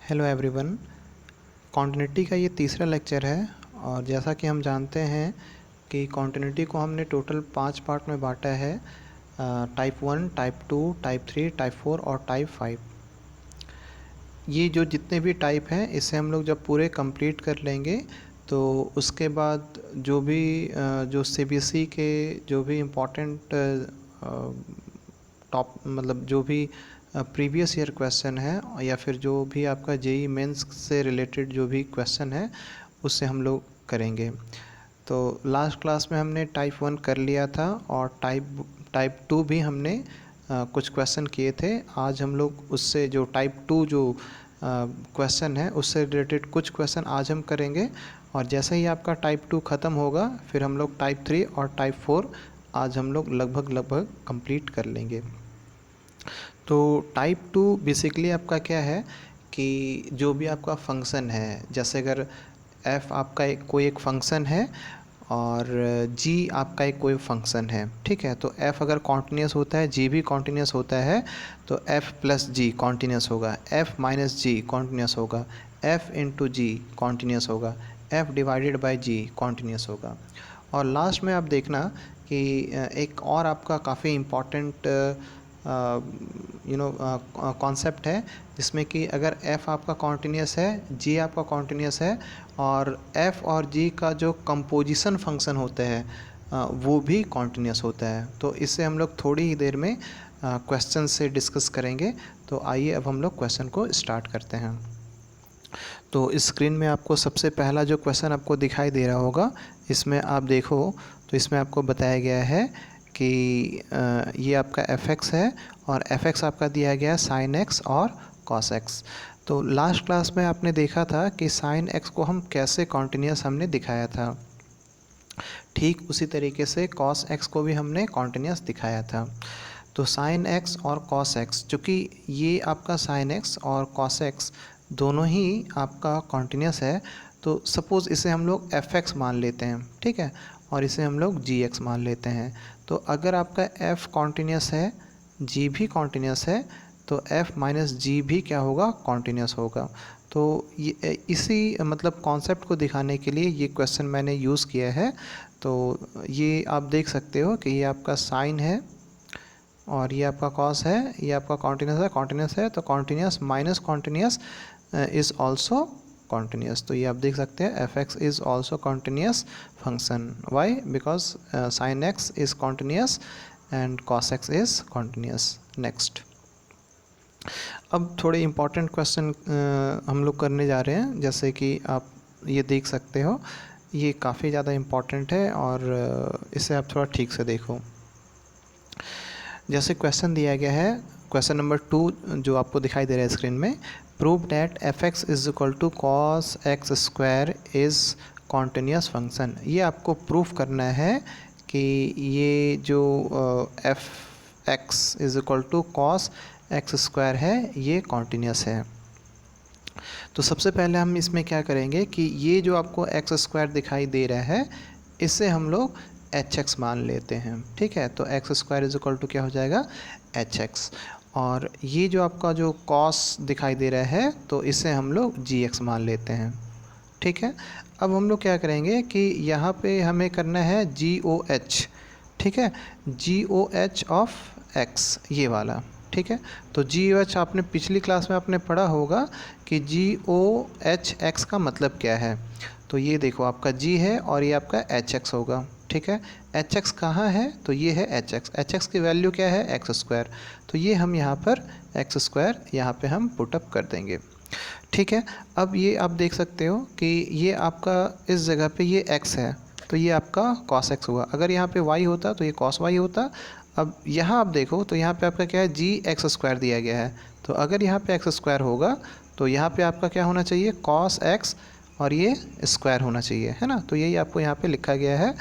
Hello everyone. Continuity का ये तीसरा लेक्चर है और जैसा कि हम जानते हैं कि कॉन्टिन्यूटी को हमने टोटल 5 पार्ट में बांटा है। टाइप 1, टाइप 2, टाइप 3, टाइप 4 और टाइप 5। ये जो जितने भी टाइप हैं इसे हम लोग जब पूरे कंप्लीट कर लेंगे तो उसके बाद जो सीबीएसई के जो भी इम्पोर्टेंट टॉप मतलब जो भी प्रीवियस ईयर क्वेश्चन है या फिर जो भी आपका जेई मेंस से रिलेटेड जो भी क्वेश्चन है उससे हम लोग करेंगे। तो लास्ट क्लास में हमने टाइप 1 कर लिया था और टाइप 2 भी हमने कुछ क्वेश्चन किए थे। आज हम लोग उससे जो टाइप 2 जो क्वेश्चन है उससे रिलेटेड कुछ क्वेश्चन आज हम करेंगे और जैसे ही आपका टाइप 2 ख़त्म होगा फिर हम लोग टाइप 3 और टाइप 4 आज हम लोग लगभग कंप्लीट कर लेंगे। तो टाइप 2 बेसिकली आपका क्या है कि जो भी आपका फंक्शन है, जैसे अगर f आपका कोई एक फंक्शन है और g आपका एक कोई फंक्शन है, ठीक है। तो f अगर कॉन्टिन्यूस होता है, g भी कॉन्टिन्यूस होता है तो f प्लस g कॉन्टिन्यूस होगा, f माइनस g कॉन्टिन्यूस होगा, f इंटू जी कॉन्टिन्यूस होगा, f divided by g continuous होगा। और लास्ट में आप देखना कि एक और आपका काफ़ी इम्पॉर्टेंट कॉन्सेप्ट है जिसमें कि अगर f आपका कॉन्टिन्यूस है, g आपका कॉन्टिन्यूस है और f और g का जो कंपोजिशन फंक्शन होता है वो भी कॉन्टिन्यूस होता है। तो इससे हम लोग थोड़ी ही देर में क्वेश्चन से डिस्कस करेंगे। तो आइए अब हम लोग क्वेश्चन को स्टार्ट करते हैं। तो इस स्क्रीन में आपको सबसे पहला जो क्वेश्चन आपको दिखाई दे रहा होगा, इसमें आप देखो तो इसमें आपको बताया गया है कि ये आपका f(x) है और f(x) आपका दिया गया है sin x और cos x। तो लास्ट क्लास में आपने देखा था कि sin x को हम कैसे कॉन्टिन्यूस हमने दिखाया था, ठीक उसी तरीके से cos x को भी हमने कॉन्टिन्यूस दिखाया था। तो sin x और cos x, चूँकि ये आपका sin x और cos x दोनों ही आपका कॉन्टिन्यूस है तो सपोज़ इसे हम लोग f(x) मान लेते हैं, ठीक है, और इसे हम लोग gx मान लेते हैं। तो अगर आपका f कॉन्टिन्यूस है, g भी कॉन्टिन्यूस है तो f माइनस जी भी क्या होगा, कॉन्टिन्यूस होगा। तो ये इसी मतलब कॉन्सेप्ट को दिखाने के लिए ये क्वेश्चन मैंने यूज़ किया है। तो ये आप देख सकते हो कि ये आपका साइन है और ये आपका कॉस है, ये आपका कॉन्टिन्यूस है तो continuous minus continuous is also continuous. तो ये आप देख सकते हैं f(x) is also continuous function. Why? Because sin x is continuous and cos x is continuous. Next, अब थोड़े इम्पॉर्टेंट क्वेश्चन हम लोग करने जा रहे हैं। जैसे कि आप ये देख सकते हो, ये काफ़ी ज़्यादा इम्पॉर्टेंट है और इसे आप थोड़ा ठीक से देखो। जैसे क्वेश्चन दिया गया है, क्वेश्चन नंबर 2 जो आपको दिखाई दे रहा है स्क्रीन में, prove that f(x) is equal to cos x square is continuous function. ये आपको प्रूफ करना है कि ये जो f(x) is equal to cos x square है ये कॉन्टिन्यूस है। तो सबसे पहले हम इसमें क्या करेंगे कि ये जो आपको x स्क्वायर दिखाई दे रहा है इससे हम लोग hx मान लेते हैं, ठीक है। तो x square is equal to क्या हो जाएगा, hx। और ये जो आपका जो cos दिखाई दे रहा है तो इसे हम लोग gx मान लेते हैं, ठीक है। अब हम लोग क्या करेंगे कि यहाँ पे हमें करना है GOH, ठीक है, GOH ऑफ x ये वाला, ठीक है। तो GOH आपने पिछली क्लास में आपने पढ़ा होगा कि GOH x का मतलब क्या है। तो ये देखो आपका G है और ये आपका HX होगा, ठीक है। HX कहाँ है, तो ये है HX की वैल्यू क्या है, x स्क्वायर। तो ये हम यहाँ पर x स्क्वायर यहाँ पे हम पुटअप कर देंगे, ठीक है। अब ये आप देख सकते हो कि ये आपका इस जगह पे ये x है तो ये आपका cos x हुआ। अगर यहाँ पे y होता तो ये cos y होता। अब यहाँ आप देखो तो यहाँ पे आपका क्या है, जी एक्स स्क्वायर दिया गया है। तो अगर यहाँ पे x स्क्वायर होगा तो यहाँ पे आपका क्या होना चाहिए, cos x और ये स्क्वायर होना चाहिए, है ना। तो यही आपको यहाँ पे लिखा गया है।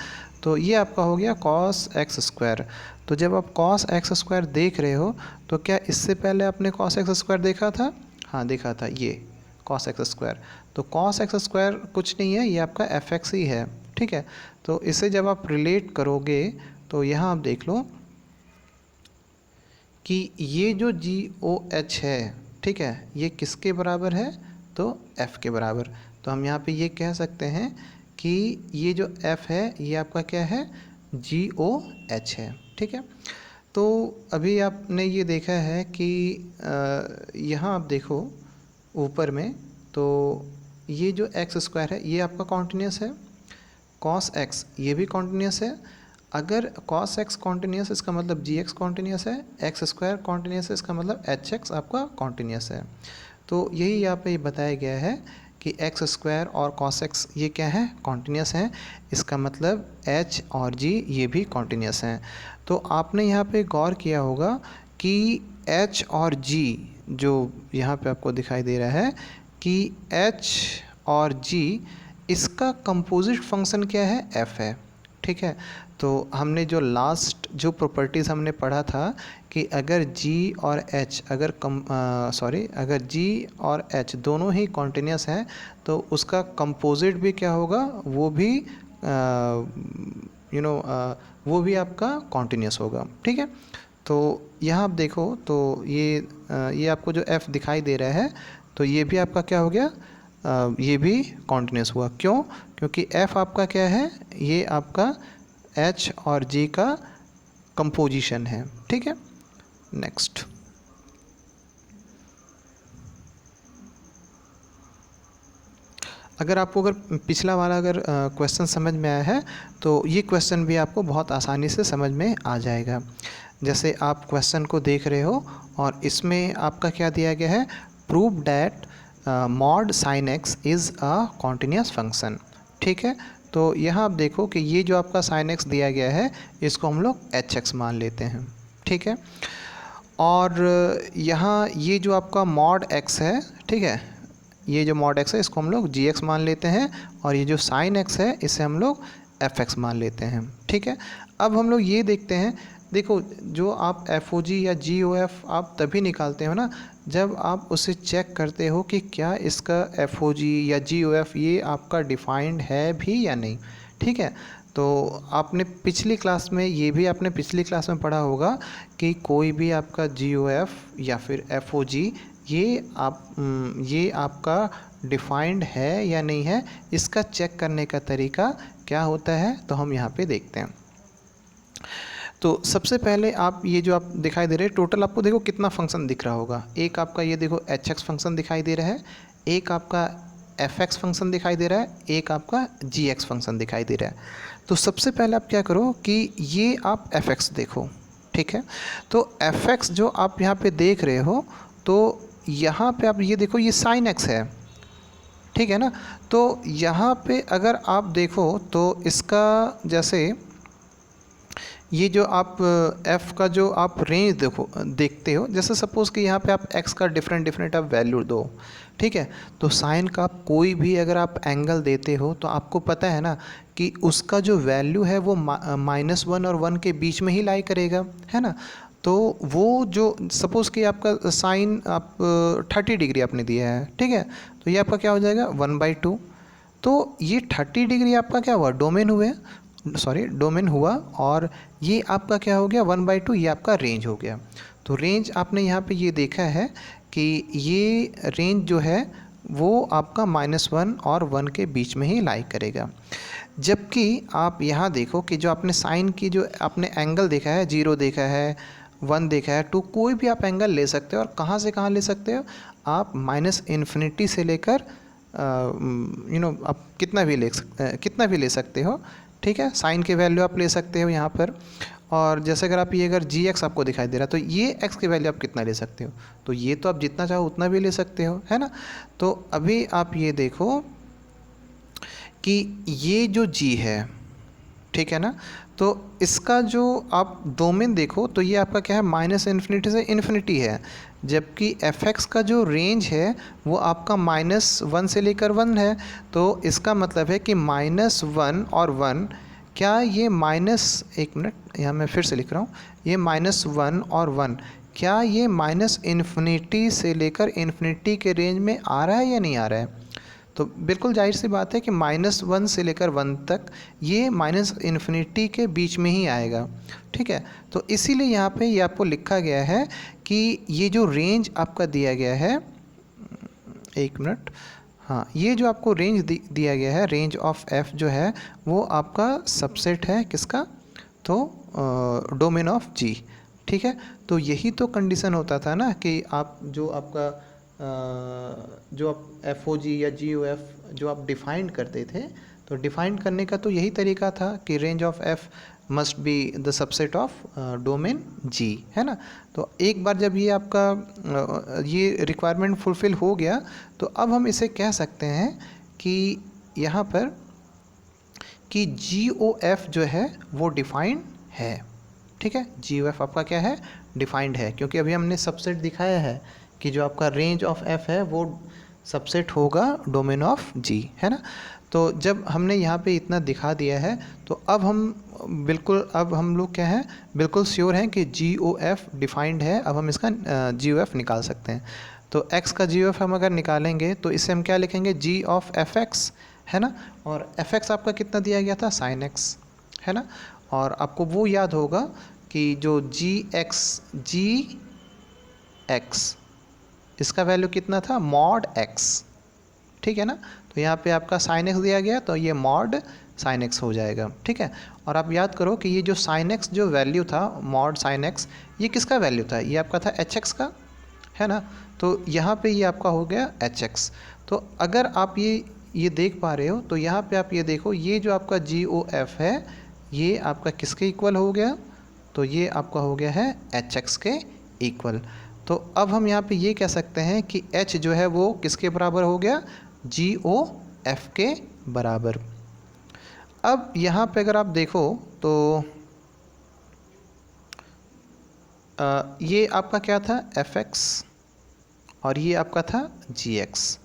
तो ये आपका हो गया cos x स्क्वायर। तो जब आप cos x स्क्वायर देख रहे हो तो क्या इससे पहले आपने cos x स्क्वायर देखा था, हाँ देखा था, ये cos x स्क्वायर। तो cos x स्क्वायर कुछ नहीं है, ये आपका f(x) ही है, ठीक है। तो इसे जब आप रिलेट करोगे तो यहाँ आप देख लो कि ये जो GOH है, ठीक है, ये किसके बराबर है, तो f के बराबर। तो हम यहाँ पे ये कह सकते हैं कि ये जो f है ये आपका क्या है, GOH है। ठीक है, तो अभी आपने ये देखा है कि यहाँ आप देखो ऊपर में, तो ये जो एक्स स्क्वायर है ये आपका कॉन्टिन्यूस है, कॉस एक्स ये भी कॉन्टिन्यूस है। अगर कॉस एक्स कॉन्टिन्यूस इसका मतलब जी एक्स कॉन्टिन्यूस है, एक्स स्क्वायर कॉन्टिन्यूस है इसका मतलब एच एक्स आपका कॉन्टिन्यूस है। तो यही यहाँ पे बताया गया है कि एक्स स्क्वायर और कॉस एक्स ये क्या है, कॉन्टिन्यूस हैं। इसका मतलब एच और जी ये भी कॉन्टिन्यूस हैं। तो आपने यहाँ पे गौर किया होगा कि एच और जी जो यहाँ पे आपको दिखाई दे रहा है कि एच और जी इसका कंपोजिट फंक्शन क्या है, एफ है। ठीक है, तो हमने जो लास्ट जो प्रॉपर्टीज़ हमने पढ़ा था कि अगर g और h अगर अगर g और h दोनों ही कॉन्टिन्यूस हैं तो उसका कंपोजिट भी क्या होगा, वो भी वो भी आपका कॉन्टिन्यूस होगा। ठीक है, तो यहाँ आप देखो तो ये आपको जो f दिखाई दे रहा है तो ये भी आपका क्या हो गया, ये भी कॉन्टिन्यूस हुआ। क्यों, क्योंकि f आपका क्या है, ये आपका h और g का कंपोजिशन है। ठीक है, नेक्स्ट अगर पिछला वाला अगर क्वेश्चन समझ में आया है तो ये क्वेश्चन भी आपको बहुत आसानी से समझ में आ जाएगा। जैसे आप क्वेश्चन को देख रहे हो और इसमें आपका क्या दिया गया है, prove that mod sine x is a continuous function. ठीक है, तो यहाँ आप देखो कि ये जो आपका साइन एक्स दिया गया है इसको हम लोग एच एक्स मान लेते हैं। ठीक है, और यहाँ ये जो आपका मॉड एक्स है, ठीक है, ये जो मॉड एक्स है इसको हम लोग जी एक्स मान लेते हैं और ये जो साइन एक्स है इसे हम लोग एफ एक्स मान लेते हैं। ठीक है, अब हम लोग ये देखते हैं, देखो जो आप एफ ओ जी या जी ओ एफ आप तभी निकालते हो ना जब आप उसे चेक करते हो कि क्या इसका एफ ओ जी या जी ओ एफ ये आपका डिफाइंड है भी या नहीं। ठीक है, तो आपने पिछली क्लास में ये भी आपने पिछली क्लास में पढ़ा होगा कि कोई भी आपका जी ओ एफ या फिर एफ ओ जी ये आपका डिफाइंड है या नहीं है, इसका चेक करने का तरीका क्या होता है, तो हम यहाँ पे देखते हैं। तो सबसे पहले आप ये जो आप दिखाई दे रहे हैं टोटल आपको देखो कितना फंक्शन दिख रहा होगा। एक आपका ये देखो एच एक्स फंक्शन दिखाई दे रहा है, एक आपका एफ एक्स फंक्शन दिखाई दे रहा है, एक आपका जी एक्स फंक्शन दिखाई दे रहा है। तो सबसे पहले आप क्या करो कि ये आप एफ एक्स देखो। ठीक है, तो एफ एक्स जो आप यहाँ पे देख रहे हो तो यहाँ पे आप ये देखो ये साइन एक्स है। ठीक है ना, तो यहाँ पे अगर आप देखो तो इसका जैसे ये जो आप f का जो आप रेंज देखते हो, जैसे सपोज़ कि यहाँ पे आप x का डिफरेंट आप वैल्यू दो। ठीक है, तो साइन का कोई भी अगर आप एंगल देते हो तो आपको पता है ना कि उसका जो वैल्यू है वो -1 और 1 के बीच में ही लाई करेगा, है ना। तो वो जो सपोज़ कि आपका साइन आप 30 डिग्री आपने दिया है, ठीक है, तो ये आपका क्या हो जाएगा 1/2। तो ये 30 डिग्री आपका क्या हुआ, डोमेन हुआ और ये आपका क्या हो गया 1/2, ये आपका रेंज हो गया। तो रेंज आपने यहाँ पे ये देखा है कि ये रेंज जो है वो आपका -1 और 1 के बीच में ही लाई करेगा। जबकि आप यहाँ देखो कि जो आपने साइन की जो आपने एंगल देखा है, 0 देखा है, 1 देखा है, 2, कोई भी आप एंगल ले सकते हो। और कहाँ से कहाँ ले सकते हो आप, -∞ से लेकर आप कितना भी ले सकते हो। ठीक है, साइन के वैल्यू आप ले सकते हो यहाँ पर। और जैसे अगर जी एक्स आपको दिखाई दे रहा है तो ये एक्स की वैल्यू आप कितना ले सकते हो, तो ये तो आप जितना चाहो उतना भी ले सकते हो, है ना। तो अभी आप ये देखो कि ये जो जी है, ठीक है ना, तो इसका जो आप डोमेन देखो तो ये आपका क्या है -∞ से इन्फिनिटी है। जबकि एफ एक्स का जो रेंज है वो आपका -1 से लेकर 1 है। तो इसका मतलब है कि -1 और 1, क्या ये एक मिनट यहाँ मैं फिर से लिख रहा हूँ, ये -1 और 1 क्या ये -∞ से लेकर इन्फिनिटी के रेंज में आ रहा है या नहीं आ रहा है। तो बिल्कुल जाहिर सी बात है कि -1 से लेकर 1 तक ये -∞ के बीच में ही आएगा। ठीक है, तो इसीलिए यहाँ पे ये आपको लिखा गया है कि ये जो रेंज आपका दिया गया है, एक मिनट, हाँ, ये जो आपको रेंज दिया गया है, रेंज ऑफ एफ जो है वो आपका सबसेट है किसका, तो डोमेन ऑफ जी। ठीक है, तो यही तो कंडीशन होता था ना कि आप जो आपका जो आप एफ ओ जी या जी ओ एफ जो आप डिफाइंड करते थे, तो डिफाइंड करने का तो यही तरीका था कि range of f must be the subset of domain g, है ना। तो एक बार जब ये आपका ये रिक्वायरमेंट फुलफ़िल हो गया, तो अब हम इसे कह सकते हैं कि यहाँ पर कि जी ओ एफ जो है वो डिफाइंड है। ठीक है, जी ओ एफ आपका क्या है, डिफाइंड है, क्योंकि अभी हमने सबसेट दिखाया है कि जो आपका रेंज ऑफ एफ है वो सबसेट होगा डोमेन ऑफ जी, है ना। तो जब हमने यहाँ पे इतना दिखा दिया है, तो अब हम बिल्कुल, अब हम लोग क्या हैं, बिल्कुल श्योर हैं कि जी ओ एफ डिफाइंड है। अब हम इसका जी ओ एफ निकाल सकते हैं। तो x का जी ओ एफ हम अगर निकालेंगे तो इसे हम क्या लिखेंगे, जी ऑफ एफ एक्स, है ना। और एफ एक्स आपका कितना दिया गया था, साइन एक्स, है ना। और आपको वो याद होगा कि जो जी एक्स इसका वैल्यू कितना था, मॉड एक्स। ठीक है ना, तो यहाँ पे आपका साइन एक्स दिया गया, तो ये मॉड साइन एक्स हो जाएगा। ठीक है, और आप याद करो कि ये जो साइन एक्स जो वैल्यू था, मॉड साइन एक्स, ये किसका वैल्यू था, ये आपका था एच एक्स का, है ना। तो यहाँ पे ये आपका हो गया एच एक्स। तो अगर आप ये देख पा रहे हो, तो यहाँ पे आप ये देखो, ये जो आपका जी ओ एफ है ये आपका किसके इक्वल हो गया, तो ये आपका हो गया है एच एक्स के इक्वल। तो अब हम यहाँ पे ये कह सकते हैं कि h जो है वो किसके बराबर हो गया, जी ओ एफ के बराबर। अब यहाँ पे अगर आप देखो तो ये आपका क्या था, एफ एक्स, और ये आपका था जी एक्स।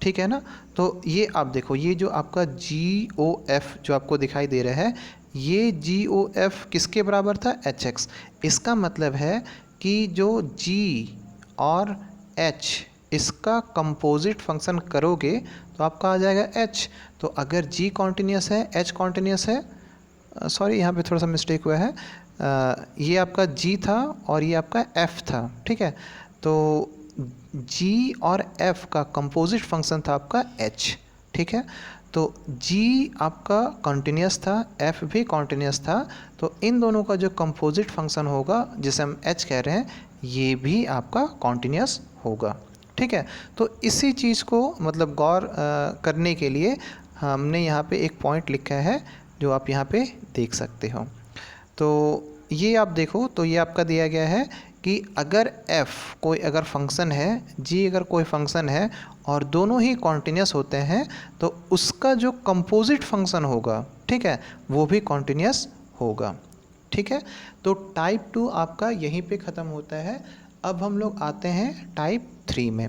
ठीक है ना, तो ये आप देखो, ये जो आपका जी ओ एफ जो आपको दिखाई दे रहा है, ये जी ओ एफ किसके बराबर था, एच एक्स। इसका मतलब है कि जो g और h इसका कंपोजिट फंक्शन करोगे तो आपका आ जाएगा h। तो अगर g कॉन्टिन्यूस है, h कॉन्टिन्यूस है, सॉरी यहाँ पे थोड़ा सा मिस्टेक हुआ है, ये आपका g था और ये आपका f था। ठीक है, तो g और f का कंपोजिट फंक्शन था आपका h। ठीक है, तो g आपका कॉन्टिन्यूस था, f भी कॉन्टिन्यूस था, तो इन दोनों का जो कंपोजिट फंक्शन होगा जिसे हम h कह रहे हैं, ये भी आपका कॉन्टिन्यूस होगा। ठीक है, तो इसी चीज़ को मतलब गौर करने के लिए हमने यहाँ पे एक पॉइंट लिखा है जो आप यहाँ पे देख सकते हो। तो ये आप देखो, तो ये आपका दिया गया है कि अगर f कोई अगर फंक्शन है, g अगर कोई फंक्शन है और दोनों ही कॉन्टिन्यूस होते हैं, तो उसका जो कंपोजिट फंक्शन होगा, ठीक है, वो भी कॉन्टिन्यूस होगा। ठीक है, तो टाइप 2 आपका यहीं पे ख़त्म होता है। अब हम लोग आते हैं टाइप 3 में।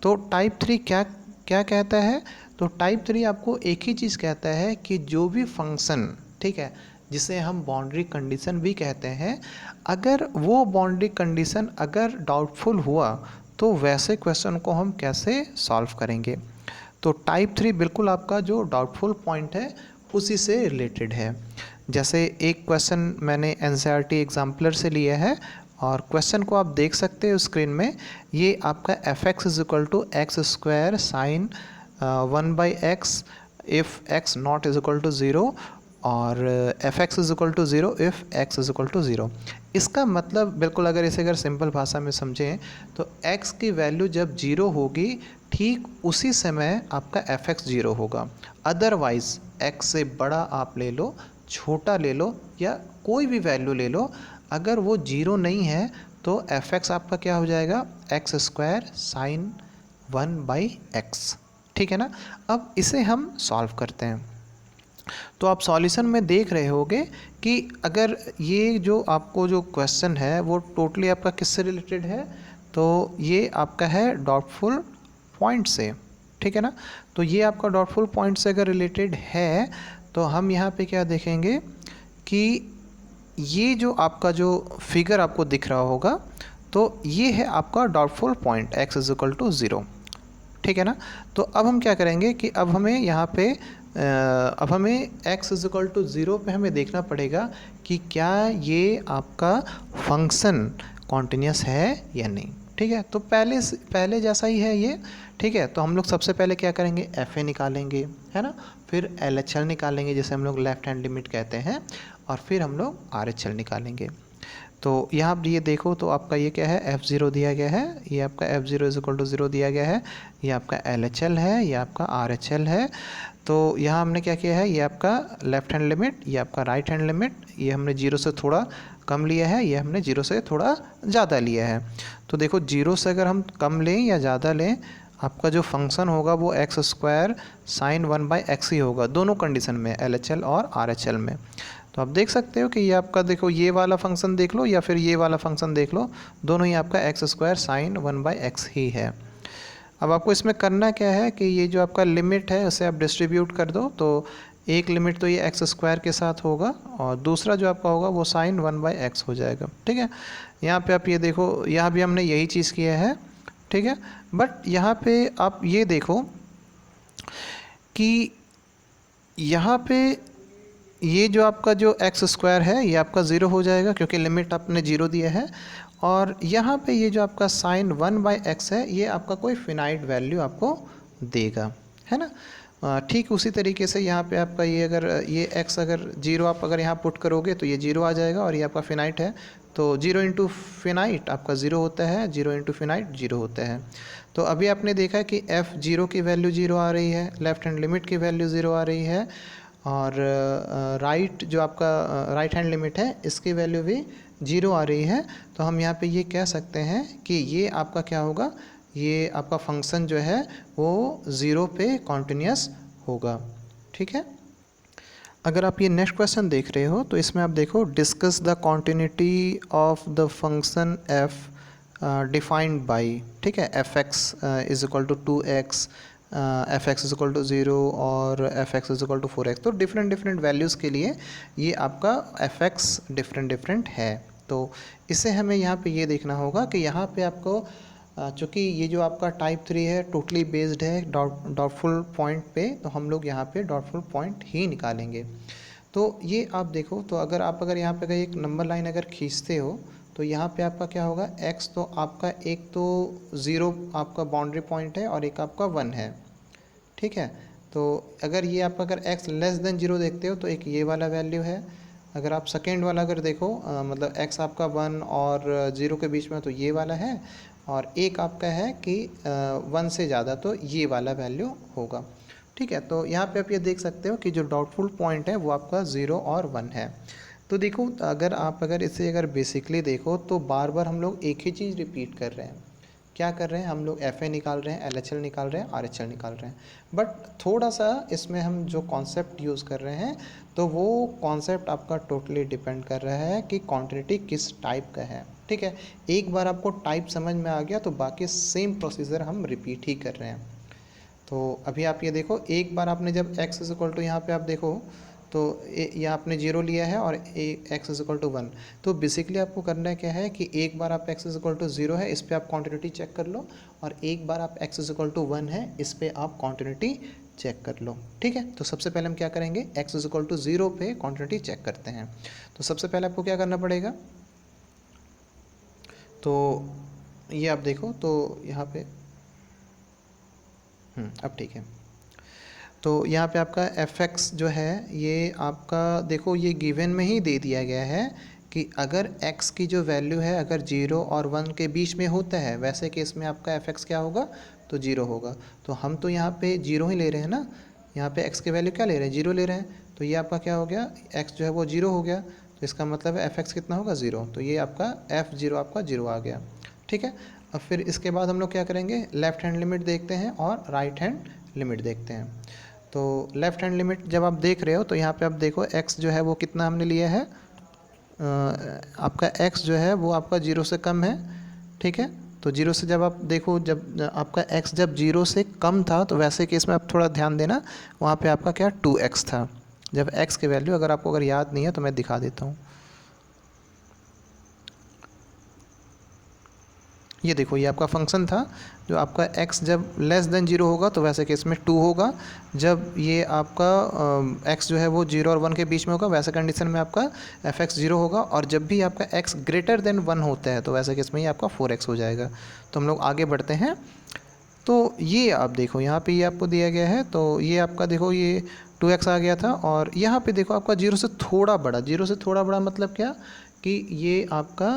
तो टाइप 3 क्या क्या कहता है, तो टाइप 3 आपको एक ही चीज़ कहता है कि जो भी फंक्शन, ठीक है, जिसे हम बाउंड्री कंडीशन भी कहते हैं, अगर वो बाउंड्री कंडीशन अगर डाउटफुल हुआ तो वैसे क्वेश्चन को हम कैसे सॉल्व करेंगे। तो टाइप 3 बिल्कुल आपका जो डाउटफुल पॉइंट है उसी से रिलेटेड है। जैसे एक क्वेश्चन मैंने एनसीईआरटी एग्जाम्पलर से लिया है और क्वेश्चन को आप देख सकते हो स्क्रीन में। ये आपका f x is equal to x square sine 1/x if x not is equal to 0 और f x is equal to 0 if x is equal to 0। इसका मतलब बिल्कुल अगर इसे अगर सिंपल भाषा में समझें तो x की वैल्यू जब 0 होगी ठीक उसी समय आपका एफ एक्स 0 होगा। अदरवाइज़ x से बड़ा आप ले लो, छोटा ले लो या कोई भी वैल्यू ले लो, अगर वो 0 नहीं है तो एफ एक्स आपका क्या हो जाएगा, एक्स स्क्वायर साइन 1/x। ठीक है ना, अब इसे हम सॉल्व करते हैं। तो आप सॉल्यूशन में देख रहे होगे कि अगर ये जो आपको जो क्वेश्चन है वो टोटली आपका किससे रिलेटेड है, तो ये आपका है डाउटफुल पॉइंट से। ठीक है ना, तो ये आपका डाउटफुल पॉइंट से अगर रिलेटेड है तो हम यहाँ पे क्या देखेंगे कि ये जो आपका जो फिगर आपको दिख रहा होगा, तो ये है आपका doubtful point x is equal to 0। ठीक है ना, तो अब हम क्या करेंगे कि अब हमें यहाँ पे अब हमें x इज इक्वल टू 0 पे हमें देखना पड़ेगा कि क्या ये आपका फंक्शन कॉन्टिन्यूस है या नहीं। ठीक है। तो पहले जैसा ही है ये, ठीक है। तो हम लोग सबसे पहले क्या करेंगे, एफ ए निकालेंगे, है ना, फिर एल एच एल निकालेंगे जिसे हम लोग लेफ्ट हैंड लिमिट कहते हैं, और फिर हम लोग आर एच एल निकालेंगे। तो यहाँ आप ये देखो तो आपका ये क्या है, F0 दिया गया है, ये आपका F0 इज इक्वल टू 0 दिया गया है, ये आपका LHL है, ये आपका RHL है। तो यहाँ हमने क्या किया है, ये आपका लेफ्ट हैंड लिमिट, ये आपका राइट हैंड लिमिट, ये हमने 0 से थोड़ा कम लिया है, ये हमने 0 से थोड़ा ज़्यादा लिया है। तो देखो 0 से अगर हम कम लें या ज़्यादा लें, आपका जो फंक्शन होगा वो एक्स स्क्वायर साइन 1/x ही होगा, दोनों कंडीशन में, LHL और RHL में। तो आप देख सकते हो कि ये आपका देखो ये वाला फंक्शन देख लो या फिर ये वाला फंक्शन देख लो, दोनों ही आपका एक्स स्क्वायर साइन 1/x ही है। अब आपको इसमें करना क्या है कि ये जो आपका लिमिट है उसे आप डिस्ट्रीब्यूट कर दो। तो एक लिमिट तो ये एक्स स्क्वायर के साथ होगा और दूसरा जो आपका होगा वो साइन 1/x हो जाएगा, ठीक है। यहाँ पे आप ये देखो, यहाँ भी हमने यही चीज़ किया है, ठीक है। बट यहाँ पे आप ये देखो कि यहाँ पे ये जो आपका जो एक्स स्क्वायर है ये आपका ज़ीरो हो जाएगा क्योंकि लिमिट आपने ज़ीरो दिया है, और यहाँ पे ये जो आपका साइन 1/x है ये आपका कोई फिनाइट वैल्यू आपको देगा, है ना। ठीक उसी तरीके से यहाँ पे आपका ये अगर ये x अगर जीरो आप अगर यहाँ पुट करोगे तो ये जीरो आ जाएगा, और ये आपका फिनाइट है तो जीरो इंटू फिनाइट आपका ज़ीरो होता है, जीरो इंटू फिनाइट जीरो होता है। तो अभी आपने देखा कि f0 की वैल्यू ज़ीरो आ रही है, लेफ्ट हैंड लिमिट की वैल्यू ज़ीरो आ रही है, और राइट जो आपका राइट हैंड लिमिट है इसकी वैल्यू भी जीरो आ रही है। तो हम यहाँ पे ये कह सकते हैं कि ये आपका क्या होगा, ये आपका फंक्शन जो है वो ज़ीरो पे कॉन्टिन्यूस होगा, ठीक है। अगर आप ये नेक्स्ट क्वेश्चन देख रहे हो तो इसमें आप देखो, discuss the continuity of the function f defined by, ठीक है, f x is equal to 2x, f x is equal to 0 और f x is equal to 4x। तो डिफरेंट वैल्यूज़ के लिए ये आपका एफ एक्स डिफरेंट है। तो इसे हमें यहाँ पे ये देखना होगा कि यहाँ पे आपको चूँकि ये जो आपका टाइप 3 है टोटली बेस्ड है डॉटफुल पॉइंट पे, तो हम लोग यहाँ पे डॉटफुल पॉइंट ही निकालेंगे। तो ये आप देखो, तो अगर यहाँ पे एक नंबर लाइन अगर खींचते हो तो यहाँ पे आपका क्या होगा, x तो आपका एक तो 0 आपका बाउंड्री पॉइंट है और एक आपका 1 है, ठीक है। तो अगर ये आप अगर x लेस देन 0 देखते हो तो एक ये वाला वैल्यू है। अगर आप सेकेंड वाला अगर देखो मतलब x आपका 1 और 0 के बीच में तो ये वाला है, और एक आपका है कि 1 से ज़्यादा तो ये वाला वैल्यू होगा, ठीक है। तो यहाँ पे आप ये देख सकते हो कि जो डाउटफुल पॉइंट है वो आपका 0 और 1 है। तो देखो अगर इसे अगर बेसिकली देखो तो बार बार हम लोग एक ही चीज़ रिपीट कर रहे हैं। क्या कर रहे हैं, हम लोग एफ ए निकाल रहे हैं, एल एच एल निकाल रहे हैं, आर एच एल निकाल रहे हैं, बट थोड़ा सा इसमें हम जो कॉन्सेप्ट यूज़ कर रहे हैं तो वो कॉन्सेप्ट आपका टोटली डिपेंड कर रहा है कि क्वांटिटी किस टाइप का है, ठीक है। एक बार आपको टाइप समझ में आ गया तो बाकी सेम प्रोसीजर हम रिपीट ही कर रहे हैं। तो अभी आप ये देखो, एक बार आपने जब x इज इक्वल टू यहाँ पे आप देखो तो यहाँ आपने 0 लिया है और x इज इक्वल टू 1, तो बेसिकली आपको करना क्या है कि एक बार आप x इज इक्वल टू 0 है इस पर आप क्वांटिटी चेक कर लो, और एक बार आप x इज इक्वल टू 1 है इस पर आप क्वांटिटी चेक कर लो, ठीक है। तो सबसे पहले हम क्या करेंगे, x इज इक्वल टू 0 पे क्वांटिटी चेक करते हैं। तो सबसे पहले आपको क्या करना पड़ेगा, तो ये आप देखो तो यहाँ पे अब ठीक है। तो यहाँ पे आपका fx जो है ये आपका देखो ये गिवन में ही दे दिया गया है कि अगर x की जो वैल्यू है अगर 0 और 1 के बीच में होता है, वैसे केस में आपका fx क्या होगा, तो 0 होगा। तो हम तो यहाँ पे 0 ही ले रहे हैं ना, यहाँ पे x की वैल्यू क्या ले रहे हैं, 0 ले रहे हैं, तो ये आपका क्या हो गया, x जो है वो 0 हो गया, तो इसका मतलब है fx कितना होगा, 0। तो ये आपका f0 आपका 0 आ गया, ठीक है। अब फिर इसके बाद हम लोग क्या करेंगे, लेफ़्ट हैंड लिमिट देखते हैं और राइट हैंड लिमिट देखते हैं। तो लेफ़्ट हैंड लिमिट जब आप देख रहे हो तो यहाँ पे आप देखो x जो है वो कितना हमने लिया है, आपका x जो है वो आपका 0 से कम है, ठीक है। तो 0 से जब आप देखो, जब आपका x जब 0 से कम था तो वैसे केस में आप थोड़ा ध्यान देना, वहाँ पे आपका क्या 2x था। जब x की वैल्यू अगर आपको अगर याद नहीं है तो मैं दिखा देता हूँ। ये देखो ये आपका फंक्शन था, जो आपका x जब लेस देन 0 होगा तो वैसे केस में 2 होगा, जब ये आपका x जो है वो 0 और 1 के बीच में होगा वैसे कंडीशन में आपका fx 0 होगा, और जब भी आपका x ग्रेटर देन 1 होता है तो वैसे केस में ये आपका 4x हो जाएगा। तो हम लोग आगे बढ़ते हैं। तो ये आप देखो यहाँ पे ये आपको दिया गया है, तो ये आपका देखो ये 2x आ गया था, और यहाँ पे देखो आपका 0 से थोड़ा बड़ा, 0 से थोड़ा बड़ा मतलब क्या कि ये आपका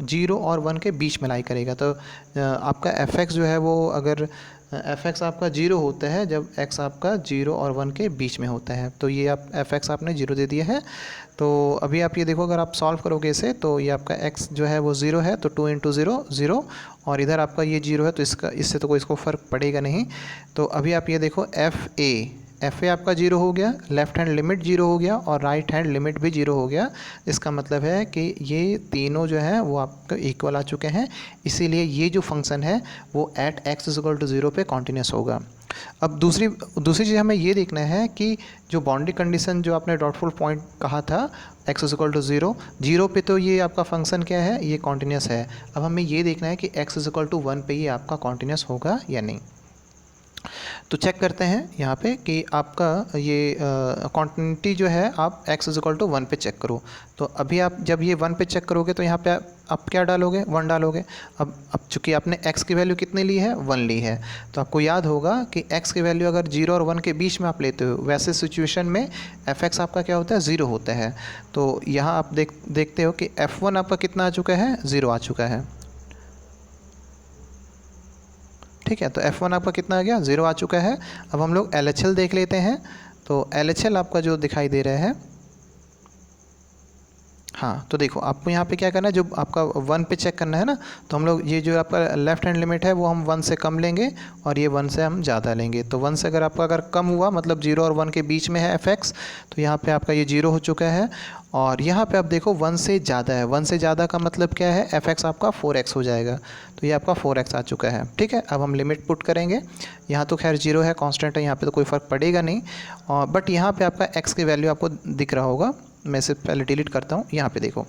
0 और 1 के बीच में लाई करेगा। तो आपका fx जो है वो अगर fx आपका 0 होता है जब x आपका 0 और 1 के बीच में होता है, तो ये आप fx आपने 0 दे दिया है। तो अभी आप ये देखो अगर आप सॉल्व करोगे इसे तो ये आपका x जो है वो 0 है, तो 2 इंटू 0 0, और इधर आपका ये 0 है तो इससे तो कोई इसको फ़र्क पड़ेगा नहीं। तो अभी आप ये देखो एफ ए आपका 0 हो गया, लेफ़्ट हैंड लिमिट 0 हो गया, और राइट हैंड लिमिट भी 0 हो गया। इसका मतलब है कि ये तीनों जो है वो आपको इक्वल आ चुके हैं, इसीलिए ये जो फंक्शन है वो एट x = 0 पे कॉन्टिन्यूस होगा। अब दूसरी चीज़ हमें ये देखना है कि जो बाउंड्री कंडीशन जो आपने डॉटफुल पॉइंट कहा था x = 0 पे, तो ये आपका फंक्शन क्या है, ये कॉन्टिन्यूस है। अब हमें ये देखना है कि x = 1 पे ये आपका कॉन्टिन्यूस होगा या नहीं। तो चेक करते हैं यहाँ पे कि आपका ये कॉन्टिन्यूटी जो है आप x = 1 पे चेक करो। तो अभी आप जब ये 1 पे चेक करोगे तो यहाँ पे आप क्या डालोगे, 1 डालोगे। अब चूँकि आपने x की वैल्यू कितनी ली है, 1 ली है, तो आपको याद होगा कि x की वैल्यू अगर 0 और 1 के बीच में आप लेते हो वैसे सिचुएशन में fx आपका क्या होता है, 0 होता है। तो यहाँ आप देखते हो कि f1 आपका कितना आ चुका है, 0 आ चुका है। ठीक है, तो f1 आपका कितना आ गया, 0 आ चुका है। अब हम लोग LHL देख लेते हैं। तो LHL आपका जो दिखाई दे रहा है, हाँ, तो देखो आपको यहाँ पे क्या करना है, जो आपका 1 पे चेक करना है ना, तो हम लोग ये जो आपका लेफ़्ट हैंड लिमिट है वो हम 1 से कम लेंगे और ये 1 से हम ज़्यादा लेंगे। तो 1 से अगर कम हुआ मतलब 0 और 1 के बीच में है fx, तो यहाँ पे आपका ये 0 हो चुका है। और यहाँ पे आप देखो 1 से ज़्यादा है, 1 से ज़्यादा का मतलब क्या है, fx आपका 4x हो जाएगा। तो ये आपका 4x आ चुका है। ठीक है, अब हम लिमिट पुट करेंगे। यहाँ तो खैर 0 है, कांस्टेंट है, यहाँ पे तो कोई फ़र्क पड़ेगा नहीं, और बट यहाँ पे आपका x की वैल्यू आपको दिख रहा होगा। मैं इसे पहले डिलीट करता हूँ। यहाँ पे देखो,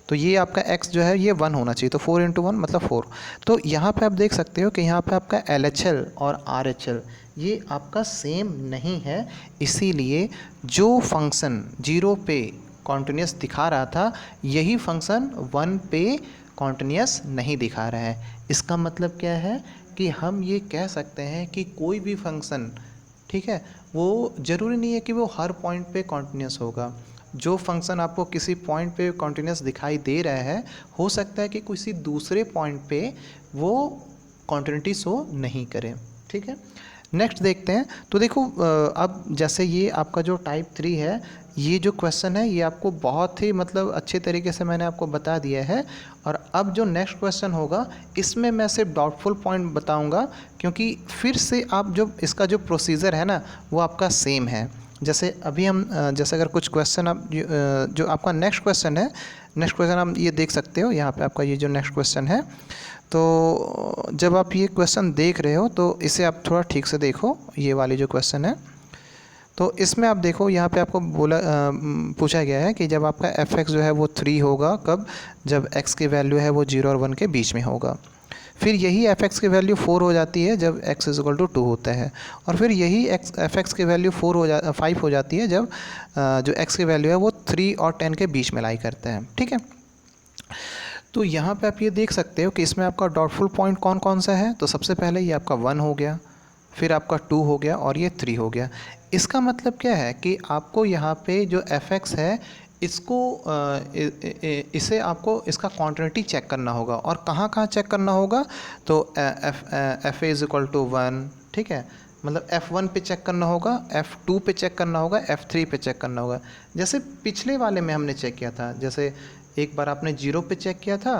तो ये आपका x जो है ये 1 होना चाहिए, तो 4 × 1 मतलब 4। तो यहाँ पे आप देख सकते हो कि यहाँ पे आपका LHL और RHL ये आपका सेम नहीं है, इसीलिए जो फंक्शन 0 पे कॉन्टिन्यूस दिखा रहा था यही फंक्शन 1 पे कॉन्टिन्यूस नहीं दिखा रहा है। इसका मतलब क्या है कि हम ये कह सकते हैं कि कोई भी फंक्शन, ठीक है, वो ज़रूरी नहीं है कि वो हर पॉइंट पे कॉन्टिन्यूस होगा। जो फंक्शन आपको किसी पॉइंट पे कॉन्टिन्यूस दिखाई दे रहा है, हो सकता है कि किसी दूसरे पॉइंट पे वो कॉन्टिन्यूटी शो नहीं करे। ठीक है, नेक्स्ट देखते हैं। तो देखो अब जैसे ये आपका जो टाइप 3 है, ये जो क्वेश्चन है ये आपको बहुत ही मतलब अच्छे तरीके से मैंने आपको बता दिया है। और अब जो नेक्स्ट क्वेश्चन होगा इसमें मैं सिर्फ डाउटफुल पॉइंट बताऊंगा, क्योंकि फिर से आप जो इसका जो प्रोसीजर है ना वो आपका सेम है। जैसे अभी हम जैसे अगर कुछ क्वेश्चन आप जो आपका नेक्स्ट क्वेश्चन है, नेक्स्ट क्वेश्चन आप ये देख सकते हो यहाँ पे आपका ये जो नेक्स्ट क्वेश्चन है। तो जब आप ये क्वेश्चन देख रहे हो तो इसे आप थोड़ा ठीक से देखो, ये वाली जो क्वेश्चन है। तो इसमें आप देखो यहाँ पे आपको पूछा गया है कि जब आपका fx जो है वो 3 होगा कब, जब x की वैल्यू है वो 0 और 1 के बीच में होगा। फिर यही fx की वैल्यू 4 हो जाती है जब x = 2 होता है, और फिर यही fx की वैल्यू 5 हो जाती है जब जो x की वैल्यू है वो 3 और 10 के बीच में लाई करता है। ठीक है, तो यहाँ पे आप ये देख सकते हो कि इसमें आपका डाउटफुल पॉइंट कौन कौन सा है। तो सबसे पहले ये आपका 1 हो गया, फिर आपका 2 हो गया, और ये 3 हो गया। इसका मतलब क्या है कि आपको यहाँ पे जो fx है इसको इसे आपको इसका क्वांटिटी चेक करना होगा, और कहाँ कहाँ चेक करना होगा, तो f a = 1, ठीक है, मतलब f1 पे चेक करना होगा, f2 पे चेक करना होगा, f3 पे चेक करना होगा। जैसे पिछले वाले में हमने चेक किया था, जैसे एक बार आपने 0 पे चेक किया था,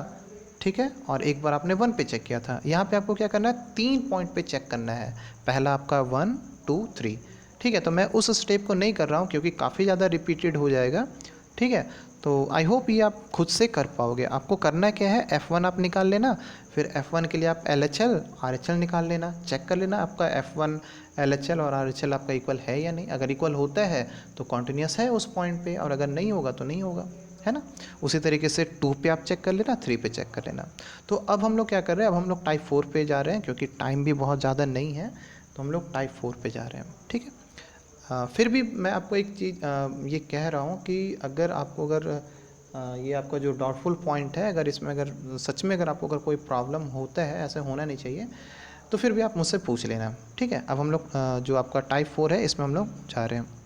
ठीक है, और एक बार आपने 1 पे चेक किया था। यहाँ पे आपको क्या करना है, 3 पॉइंट पे चेक करना है। पहला आपका 1 2 3, ठीक है। तो मैं उस स्टेप को नहीं कर रहा हूँ क्योंकि काफ़ी ज़्यादा रिपीटेड हो जाएगा, ठीक है। तो आई होप ये आप खुद से कर पाओगे। आपको करना क्या है, F1 आप निकाल लेना, फिर F1 के लिए आप LHL RHL निकाल लेना, चेक कर लेना आपका F1 LHL और RHL आपका इक्वल है या नहीं। अगर इक्वल होता है तो कॉन्टिन्यूस है उस पॉइंट पे, और अगर नहीं होगा तो नहीं होगा। है ना। उसी तरीके से 2 पे आप चेक कर लेना, 3 पे चेक कर लेना। तो अब हम लोग क्या कर रहे हैं, अब हम लोग टाइप 4 पे जा रहे हैं, क्योंकि टाइम भी बहुत ज़्यादा नहीं है, तो हम लोग टाइप 4 पे जा रहे हैं, ठीक है। फिर भी मैं आपको एक चीज़ ये कह रहा हूँ कि अगर आपको अगर ये आपका जो डाउटफुल पॉइंट है, अगर इसमें अगर सच में अगर आपको अगर कोई प्रॉब्लम होता है, ऐसे होना नहीं चाहिए, तो फिर भी आप मुझसे पूछ लेना, ठीक है। अब हम लोग जो आपका टाइप 4 है इसमें हम लोग जा रहे हैं।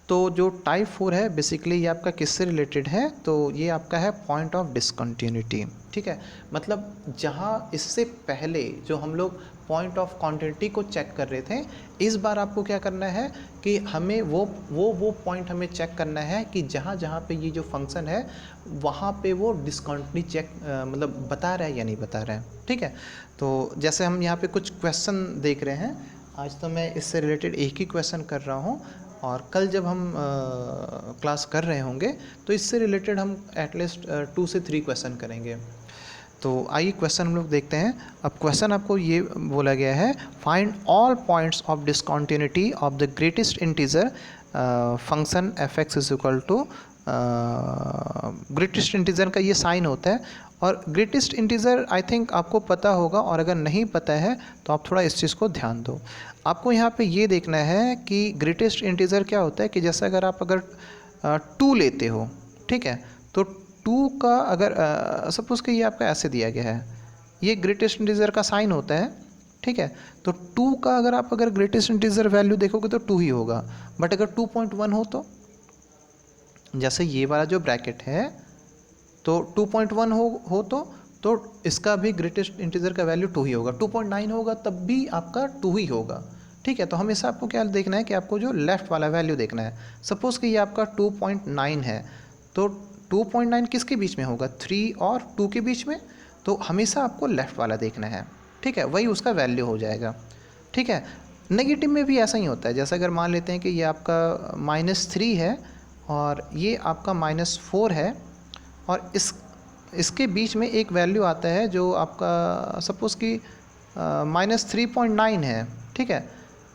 तो जो टाइप 4 है बेसिकली ये आपका किससे रिलेटेड है, तो ये आपका है पॉइंट ऑफ डिसकंटिन्यूटी, ठीक है। मतलब जहाँ इससे पहले जो हम लोग पॉइंट ऑफ कॉन्टिन्यूटी को चेक कर रहे थे, इस बार आपको क्या करना है कि हमें वो पॉइंट हमें चेक करना है कि जहाँ जहाँ पे ये जो फंक्शन है वहाँ पे वो डिसकंटिन्यूटी चेक मतलब बता रहा है या नहीं बता रहा है, ठीक है। तो जैसे हम यहाँ पे कुछ क्वेश्चन देख रहे हैं, आज तो मैं इससे रिलेटेड एक ही क्वेश्चन कर रहा हूँ, और कल जब हम क्लास कर रहे होंगे तो इससे रिलेटेड हम एटलीस्ट 2 से 3 क्वेश्चन करेंगे। तो आइए क्वेश्चन हम लोग देखते हैं। अब क्वेश्चन आपको ये बोला गया है, find all points of discontinuity of the greatest integer function f x is equal to, greatest integer का ये साइन होता है, और ग्रेटेस्ट इंटीजर आई थिंक आपको पता होगा, और अगर नहीं पता है तो आप थोड़ा इस चीज़ को ध्यान दो। आपको यहाँ पे ये देखना है कि ग्रेटेस्ट इंटीजर क्या होता है, कि जैसे अगर आप अगर 2 लेते हो, ठीक है, तो 2 का अगर सपोज़ कि ये आपका ऐसे दिया गया है, ये ग्रेटेस्ट इंटीजर का साइन होता है, ठीक है। तो 2 का अगर आप अगर ग्रेटेस्ट इंटीजर वैल्यू देखोगे तो 2 ही होगा, बट अगर 2.1 हो तो, जैसे ये वाला जो ब्रैकेट है, तो 2.1 हो तो इसका भी ग्रेटेस्ट इंटीजर का वैल्यू 2 ही होगा, 2.9 होगा तब भी आपका 2 ही होगा, ठीक है। तो हमेशा आपको क्या देखना है कि आपको जो लेफ़्ट वाला वैल्यू देखना है। सपोज़ कि ये आपका 2.9 है, तो 2.9 किसके बीच में होगा, 3 और 2 के बीच में, तो हमेशा आपको लेफ़्ट वाला देखना है, ठीक है, वही उसका वैल्यू हो जाएगा, ठीक है। नेगेटिव में भी ऐसा ही होता है, जैसे अगर मान लेते हैं कि ये आपका -3 है और ये आपका -4 है, और इसके बीच में एक वैल्यू आता है जो आपका सपोज़ कि -3.9 है, ठीक है।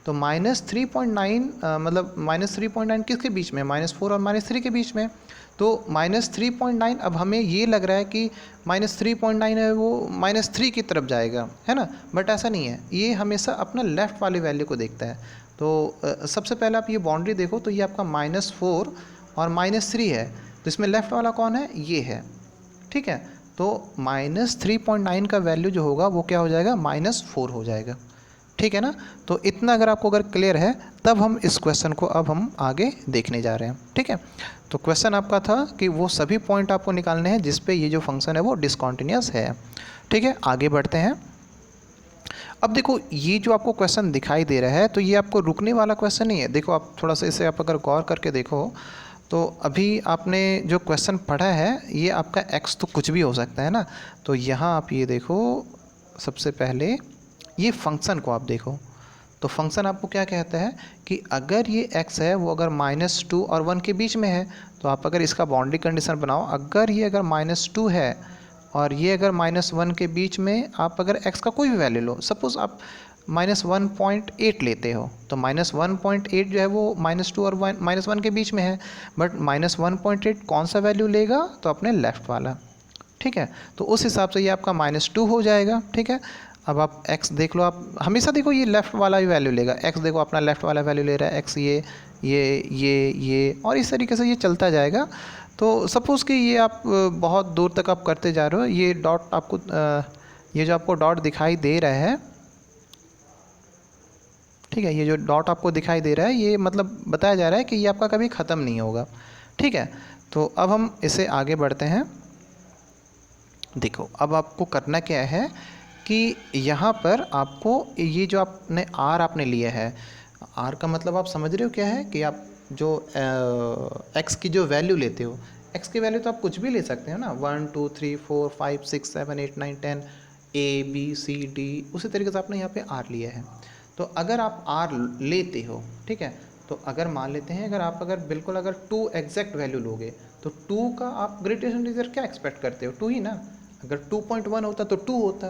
तो -3.9 मतलब -3.9 किसके बीच में, -4 और -3 के बीच में, तो -3.9 अब हमें ये लग रहा है कि -3.9 है वो -3 की तरफ जाएगा, है ना, बट ऐसा नहीं है, ये हमेशा अपना लेफ़्ट वाले वैल्यू को देखता है। तो सबसे पहले आप ये बाउंड्री देखो, तो ये आपका -4 और -3 है, तो इसमें लेफ़्ट वाला कौन है, ये है, ठीक है। तो -3.9 का वैल्यू जो होगा वो क्या हो जाएगा, -4 हो जाएगा, ठीक है ना। तो इतना अगर आपको अगर क्लियर है, तब हम इस क्वेश्चन को अब हम आगे देखने जा रहे हैं, ठीक है। तो क्वेश्चन आपका था कि वो सभी पॉइंट आपको निकालने हैं जिस पे ये जो फंक्शन है वो डिसकंटिन्यूअस है, ठीक है। आगे बढ़ते हैं। अब देखो ये जो आपको क्वेश्चन दिखाई दे रहा है, तो ये आपको रुकने वाला क्वेश्चन नहीं है। देखो आप थोड़ा सा इसे आप अगर गौर करके देखो, तो अभी आपने जो क्वेश्चन पढ़ा है ये आपका x तो कुछ भी हो सकता है ना। तो यहाँ आप ये देखो, सबसे पहले ये फंक्शन को आप देखो, तो फंक्शन आपको क्या कहता है कि अगर ये x है वो अगर -2 और 1 के बीच में है, तो आप अगर इसका बाउंड्री कंडीशन बनाओ, अगर ये अगर -2 है और ये अगर -1 के बीच में, आप अगर x का कोई भी वैल्यू लो, सपोज़ आप -1.8 लेते हो, तो -1.8 जो है वो -2 और -1 के बीच में है, बट -1.8 कौन सा वैल्यू लेगा, तो अपने लेफ़्ट वाला, ठीक है। तो उस हिसाब से ये आपका -2 हो जाएगा, ठीक है। अब आप x देख लो, आप हमेशा देखो ये लेफ़्ट वाला ही वैल्यू लेगा, x देखो अपना लेफ़्ट वाला वैल्यू ले रहा है, x ये और इस तरीके से ये चलता जाएगा। तो सपोज़ कि ये आप बहुत दूर तक आप करते जा रहे हो, ये डॉट आपको ये जो आपको डॉट दिखाई दे रहा है, ठीक है, ये जो डॉट आपको दिखाई दे रहा है, ये मतलब बताया जा रहा है कि ये आपका कभी ख़त्म नहीं होगा, ठीक है। तो अब हम इसे आगे बढ़ते हैं। देखो अब आपको करना क्या है कि यहाँ पर आपको ये जो आपने आर आपने लिया है, आर का मतलब आप समझ रहे हो क्या है, कि आप जो एक्स की जो वैल्यू लेते हो, एक्स की वैल्यू तो आप कुछ भी ले सकते हो ना, 1 2 3 4 5 6 7 8 9 10 A B C D, उसी तरीके से आपने यहाँ पे आर लिया है। तो अगर आप आर लेते हो, ठीक है, तो अगर मान लेते हैं अगर आप अगर बिल्कुल अगर 2 एग्जैक्ट वैल्यू लोगे, तो 2 का आप ग्रेटेस्ट इंटीजर क्या एक्सपेक्ट करते हो, 2 ही ना। अगर 2.1 होता तो 2 होता,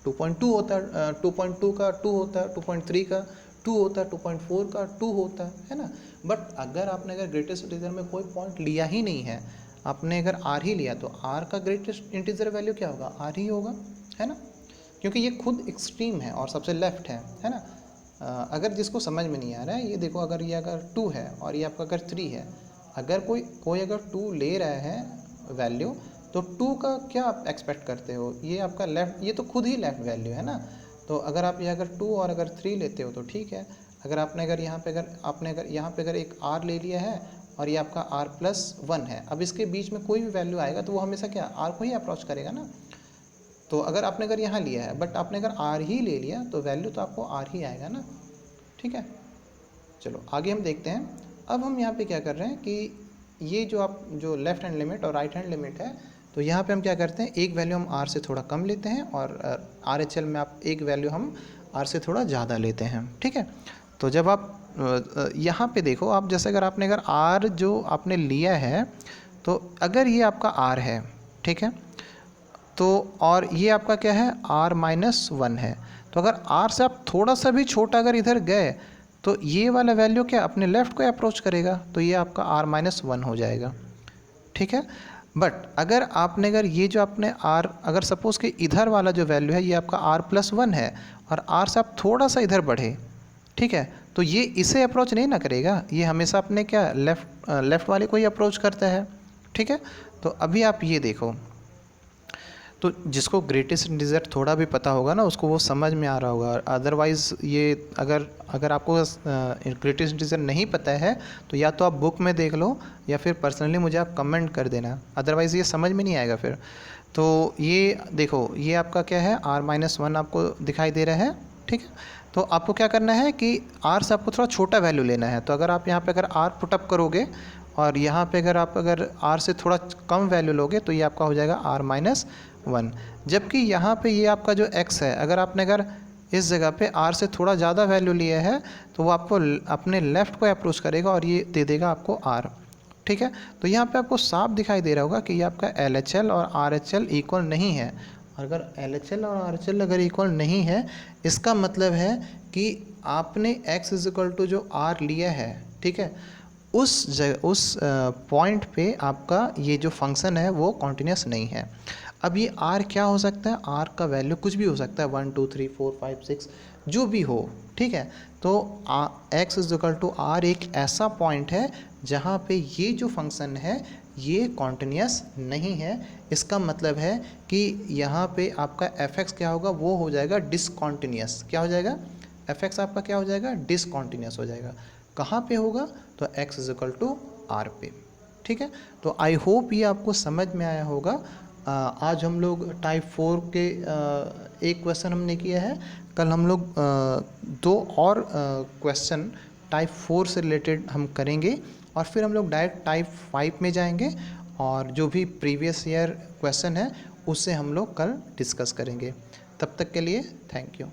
2.2 होता, 2.2 का 2 होता, 2.3 का 2 होता है, 2.4 का 2 होता है ना। बट अगर आपने अगर ग्रेटेस्ट इंटीजर में कोई पॉइंट लिया ही नहीं है, आपने अगर r ही लिया, तो r का ग्रेटेस्ट इंटीजर वैल्यू क्या होगा, r ही होगा, है ना, क्योंकि ये खुद एक्सट्रीम है और सबसे लेफ्ट है ना। अगर जिसको समझ में नहीं आ रहा है, ये देखो, अगर ये अगर 2 है और ये आपका अगर 3 है, अगर कोई अगर 2 ले रहा है वैल्यू, तो 2 का क्या आप एक्सपेक्ट करते हो, ये आपका लेफ्ट, ये तो खुद ही लेफ्ट वैल्यू है ना। तो अगर आप ये अगर 2 और अगर 3 लेते हो तो ठीक है। अगर आपने अगर यहाँ पे अगर एक r ले लिया है और ये आपका r+1 है, अब इसके बीच में कोई भी वैल्यू आएगा तो वो हमेशा क्या r को ही अप्रोच करेगा ना। तो अगर आपने अगर यहाँ लिया है, बट आपने अगर r ही ले लिया, तो वैल्यू तो आपको r ही आएगा ना, ठीक है। चलो आगे हम देखते हैं। अब हम यहाँ पे क्या कर रहे हैं कि ये जो लेफ्ट हैंड लिमिट और राइट हैंड लिमिट है, तो यहाँ पे हम क्या करते हैं, एक वैल्यू हम r से थोड़ा कम लेते हैं और RHL में आप एक वैल्यू हम r से थोड़ा ज़्यादा लेते हैं, ठीक है। तो जब आप यहाँ पे देखो, आप जैसे अगर r जो आपने लिया है, तो अगर ये आपका r है, ठीक है, तो और ये आपका क्या है, r-1 है, तो अगर r से आप थोड़ा सा भी छोटा अगर इधर गए, तो ये वाला वैल्यू क्या अपने लेफ़्ट को अप्रोच करेगा, तो ये आपका r-1 हो जाएगा, ठीक है। बट अगर आपने अगर ये जो आपने r, अगर सपोज़ कि इधर वाला जो वैल्यू है ये आपका r+1 है और r से आप थोड़ा सा इधर बढ़े, ठीक है, तो ये इसे अप्रोच नहीं ना करेगा, ये हमेशा अपने क्या लेफ़्ट वाले को ही अप्रोच करता है, ठीक है। तो अभी आप ये देखो, तो जिसको ग्रेटेस्ट इंटीजर थोड़ा भी पता होगा ना, उसको वो समझ में आ रहा होगा। अदरवाइज़ ये अगर आपको ग्रेटेस्ट इंटीजर नहीं पता है, तो या तो आप बुक में देख लो या फिर पर्सनली मुझे आप कमेंट कर देना, अदरवाइज़ ये समझ में नहीं आएगा फिर। तो ये देखो, ये आपका क्या है, r-1 आपको दिखाई दे रहा है, ठीक है। तो आपको क्या करना है कि r से आपको थोड़ा छोटा वैल्यू लेना है। तो अगर आप यहाँ पे अगर r पुटअप करोगे और यहाँ पे अगर r से थोड़ा कम वैल्यू लोगे, तो ये आपका हो जाएगा r-1। जबकि यहाँ पे ये आपका जो x है, अगर इस जगह पे r से थोड़ा ज़्यादा वैल्यू लिया है, तो वो आपको अपने लेफ़्ट को अप्रोच करेगा और ये दे देगा आपको r, ठीक है। तो यहाँ पे आपको साफ दिखाई दे रहा होगा कि ये आपका LHL और RHL इक्वल नहीं है। अगर LHL और RHL अगर इक्वल नहीं है, इसका मतलब है कि आपने x = जो r लिया है, ठीक है, उस पॉइंट पे आपका ये जो फंक्शन है वो कॉन्टिन्यूस नहीं है। अब ये r क्या हो सकता है, r का वैल्यू कुछ भी हो सकता है, 1 2 3 4 5 6 जो भी हो, ठीक है। तो x = r एक ऐसा पॉइंट है जहाँ पे ये जो फंक्शन है ये कॉन्टिन्यूस नहीं है। इसका मतलब है कि यहाँ पे आपका f(x) क्या होगा, वो हो जाएगा डिसकॉन्टिन्यूस। क्या हो जाएगा, f(x) आपका क्या हो जाएगा, डिसकॉन्टिन्यूस हो जाएगा। कहाँ पे होगा, तो x = r पे, ठीक है। तो आई होप ये आपको समझ में आया होगा। आज हम लोग टाइप 4 के एक क्वेश्चन हमने किया है, कल हम लोग 2 और क्वेश्चन टाइप 4 से रिलेटेड हम करेंगे और फिर हम लोग डायरेक्ट टाइप 5 में जाएंगे और जो भी प्रीवियस ईयर क्वेश्चन है उससे हम लोग कल डिस्कस करेंगे। तब तक के लिए थैंक यू।